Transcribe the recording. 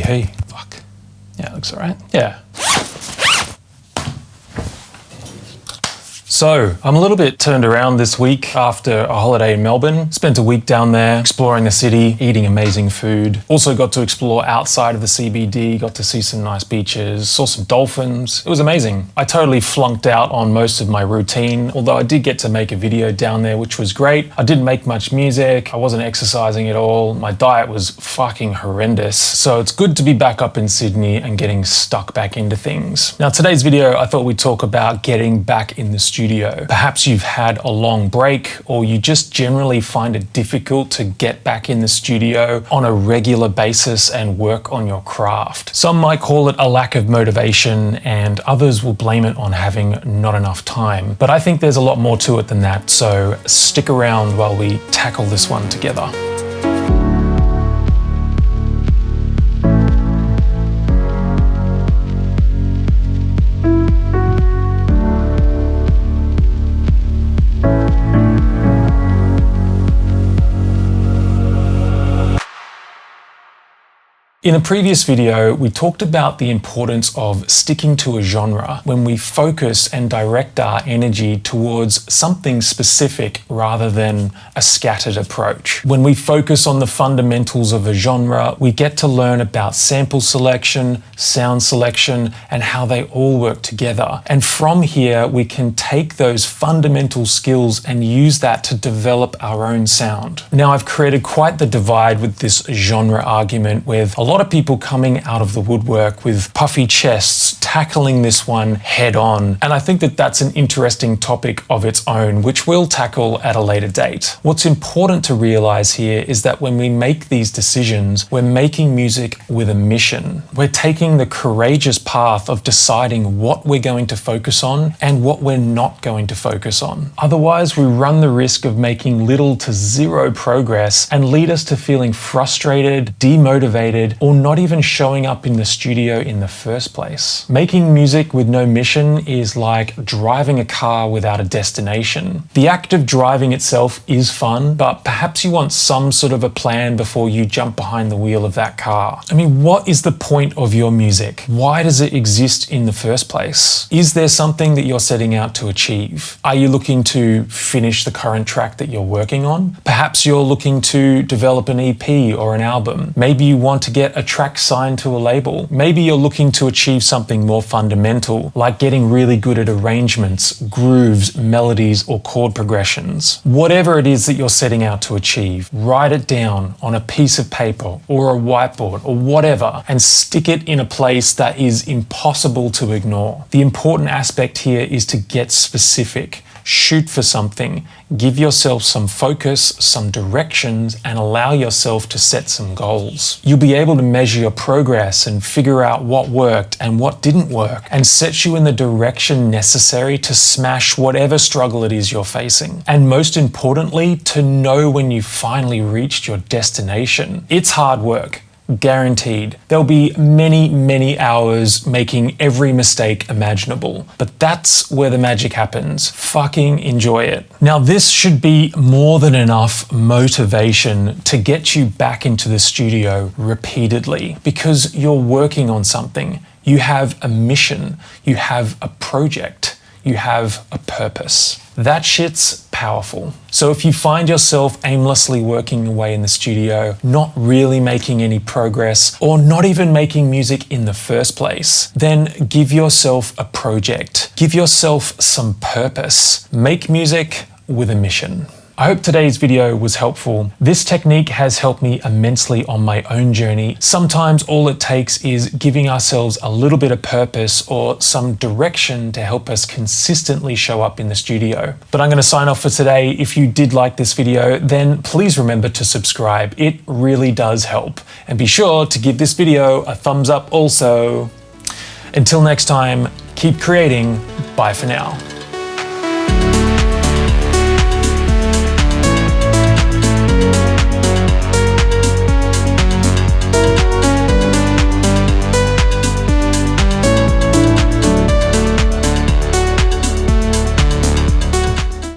Hey, fuck. Yeah, looks all right. Yeah. So, I'm a little bit turned around this week after a holiday in Melbourne. Spent a week down there exploring the city, eating amazing food. Also got to explore outside of the CBD, got to see some nice beaches, saw some dolphins. It was amazing. I totally flunked out on most of my routine, although I did get to make a video down there, which was great. I didn't make much music. I wasn't exercising at all. My diet was fucking horrendous. So it's good to be back up in Sydney and getting stuck back into things. Now, today's video, I thought we'd talk about getting back in the studio. Perhaps you've had a long break, or you just generally find it difficult to get back in the studio on a regular basis and work on your craft. Some might call it a lack of motivation, and others will blame it on having not enough time. But I think there's a lot more to it than that, so stick around while we tackle this one together. In a previous video, we talked about the importance of sticking to a genre when we focus and direct our energy towards something specific rather than a scattered approach. When we focus on the fundamentals of a genre, we get to learn about sample selection, sound selection, and how they all work together. And from here, we can take those fundamental skills and use that to develop our own sound. Now, I've created quite the divide with this genre argument, with a lot of people coming out of the woodwork with puffy chests tackling this one head on. And I think that that's an interesting topic of its own, which we'll tackle at a later date. What's important to realize here is that when we make these decisions, we're making music with a mission. We're taking the courageous path of deciding what we're going to focus on and what we're not going to focus on. Otherwise, we run the risk of making little to zero progress and lead us to feeling frustrated, demotivated, or not even showing up in the studio in the first place. Making music with no mission is like driving a car without a destination. The act of driving itself is fun, but perhaps you want some sort of a plan before you jump behind the wheel of that car. I mean, what is the point of your music? Why does it exist in the first place? Is there something that you're setting out to achieve? Are you looking to finish the current track that you're working on? Perhaps you're looking to develop an EP or an album. Maybe you want to get a track signed to a label. Maybe you're looking to achieve something more fundamental, like getting really good at arrangements, grooves, melodies, or chord progressions. Whatever it is that you're setting out to achieve, write it down on a piece of paper or a whiteboard or whatever, and stick it in a place that is impossible to ignore. The important aspect here is to get specific. Shoot for something, give yourself some focus, some directions, and allow yourself to set some goals. You'll be able to measure your progress and figure out what worked and what didn't work, and set you in the direction necessary to smash whatever struggle it is you're facing. And most importantly, to know when you finally reached your destination. It's hard work. Guaranteed. There'll be many hours making every mistake imaginable, but that's where the magic happens. Fucking enjoy it. Now, this should be more than enough motivation to get you back into the studio repeatedly, because you're working on something. You have a mission, you have a project, you have a purpose. That shit's powerful. So if you find yourself aimlessly working away in the studio, not really making any progress, or not even making music in the first place, then give yourself a project. Give yourself some purpose. Make music with a mission. I hope today's video was helpful. This technique has helped me immensely on my own journey. Sometimes all it takes is giving ourselves a little bit of purpose or some direction to help us consistently show up in the studio. But I'm going to sign off for today. If you did like this video, then please remember to subscribe. It really does help. And be sure to give this video a thumbs up also. Until next time, keep creating. Bye for now.